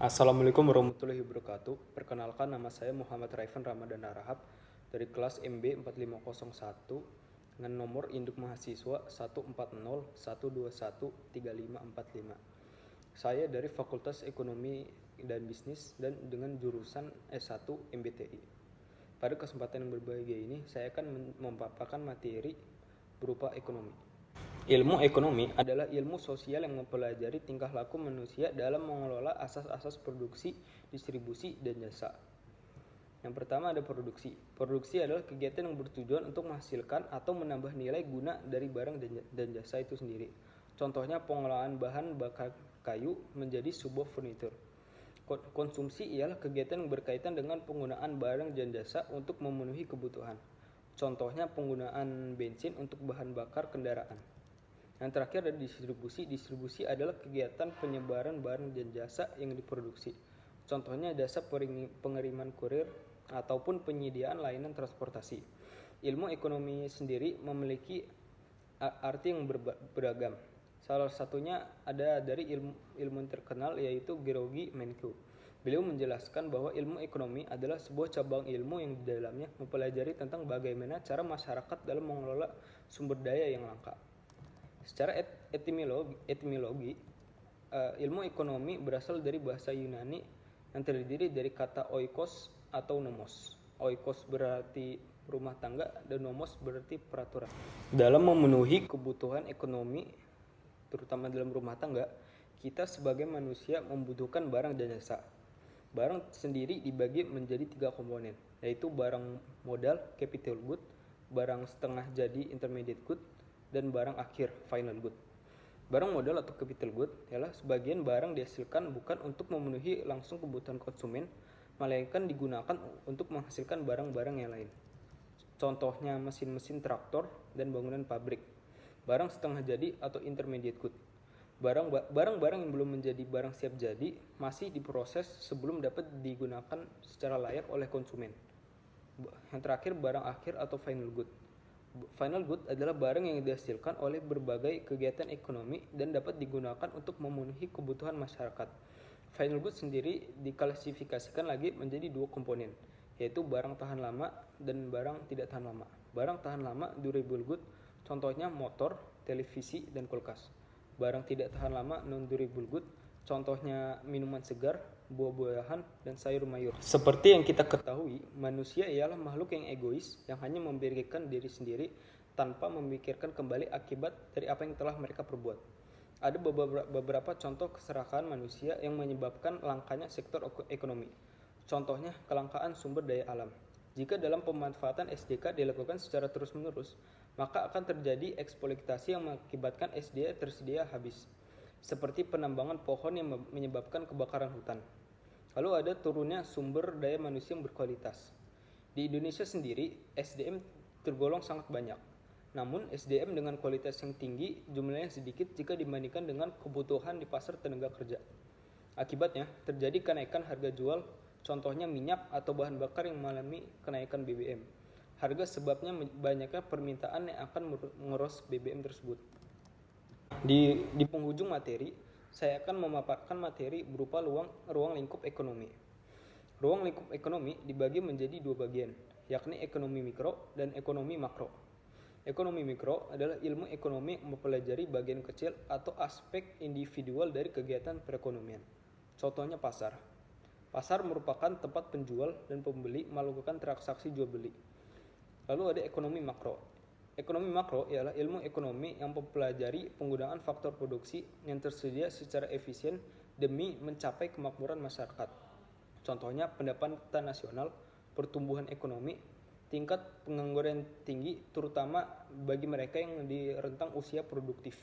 Assalamualaikum warahmatullahi wabarakatuh. Perkenalkan, nama saya Muhammad Raifan Ramadan Arahab dari kelas MB 4501 dengan nomor induk mahasiswa 14012135545. Saya dari Fakultas Ekonomi dan Bisnis dan dengan jurusan S1 MBTI. Pada kesempatan yang berbahagia ini, saya akan memaparkan materi berupa ekonomi. Ilmu ekonomi adalah ilmu sosial yang mempelajari tingkah laku manusia dalam mengelola asas-asas produksi, distribusi, dan jasa. Yang pertama ada produksi. Produksi adalah kegiatan yang bertujuan untuk menghasilkan atau menambah nilai guna dari barang dan jasa itu sendiri. Contohnya pengolahan bahan bakar kayu menjadi sebuah furnitur. Konsumsi ialah kegiatan yang berkaitan dengan penggunaan barang dan jasa untuk memenuhi kebutuhan. Contohnya penggunaan bensin untuk bahan bakar kendaraan. Yang terakhir ada distribusi. Distribusi adalah kegiatan penyebaran barang dan jasa yang diproduksi. Contohnya jasa pengiriman kurir ataupun penyediaan layanan transportasi. Ilmu ekonomi sendiri memiliki arti yang beragam. Salah satunya ada dari ilmu terkenal yaitu Georgi Menke. Beliau menjelaskan bahwa ilmu ekonomi adalah sebuah cabang ilmu yang di dalamnya mempelajari tentang bagaimana cara masyarakat dalam mengelola sumber daya yang langka. Secara etimologi, ilmu ekonomi berasal dari bahasa Yunani yang terdiri dari kata oikos atau nomos. Oikos berarti rumah tangga dan nomos berarti peraturan. Dalam memenuhi kebutuhan ekonomi, terutama dalam rumah tangga, kita sebagai manusia membutuhkan barang dan jasa. Barang sendiri dibagi menjadi 3 komponen, yaitu barang modal, capital good, barang setengah jadi, intermediate good, dan barang akhir, final good. Barang modal atau capital good ialah sebagian barang dihasilkan bukan untuk memenuhi langsung kebutuhan konsumen, melainkan digunakan untuk menghasilkan barang-barang yang lain. Contohnya mesin-mesin traktor dan bangunan pabrik. Barang setengah jadi atau intermediate good. Barang-barang yang belum menjadi barang siap jadi masih diproses sebelum dapat digunakan secara layak oleh konsumen. Yang terakhir barang akhir atau final good. Final good adalah barang yang dihasilkan oleh berbagai kegiatan ekonomi dan dapat digunakan untuk memenuhi kebutuhan masyarakat. Final good sendiri diklasifikasikan lagi menjadi 2 komponen, yaitu barang tahan lama dan barang tidak tahan lama. Barang tahan lama durable good, contohnya motor, televisi, dan kulkas. Barang tidak tahan lama non-durable good, contohnya minuman segar, buah-buahan, dan sayur mayur. Seperti yang kita ketahui, manusia ialah makhluk yang egois yang hanya memikirkan diri sendiri tanpa memikirkan kembali akibat dari apa yang telah mereka perbuat. Ada beberapa contoh keserakahan manusia yang menyebabkan langkanya sektor ekonomi. Contohnya kelangkaan sumber daya alam. Jika dalam pemanfaatan SDK dilakukan secara terus-menerus, maka akan terjadi eksploitasi yang mengakibatkan SDA tersedia habis, seperti penambangan pohon yang menyebabkan kebakaran hutan. Lalu ada turunnya sumber daya manusia yang berkualitas. Di Indonesia sendiri, SDM tergolong sangat banyak. Namun, SDM dengan kualitas yang tinggi jumlahnya sedikit jika dibandingkan dengan kebutuhan di pasar tenaga kerja. Akibatnya, terjadi kenaikan harga jual, contohnya minyak atau bahan bakar yang mengalami kenaikan BBM. Harga sebabnya banyaknya permintaan yang akan menguras BBM tersebut. Di penghujung materi, saya akan memaparkan materi berupa ruang lingkup ekonomi. Ruang lingkup ekonomi dibagi menjadi 2 bagian, yakni ekonomi mikro dan ekonomi makro. Ekonomi mikro adalah ilmu ekonomi yang mempelajari bagian kecil atau aspek individual dari kegiatan perekonomian. Contohnya pasar. Pasar merupakan tempat penjual dan pembeli melakukan transaksi jual beli. Lalu ada ekonomi makro. Ekonomi makro ialah ilmu ekonomi yang mempelajari penggunaan faktor produksi yang tersedia secara efisien demi mencapai kemakmuran masyarakat. Contohnya pendapatan nasional, pertumbuhan ekonomi, tingkat pengangguran tinggi terutama bagi mereka yang di rentang usia produktif.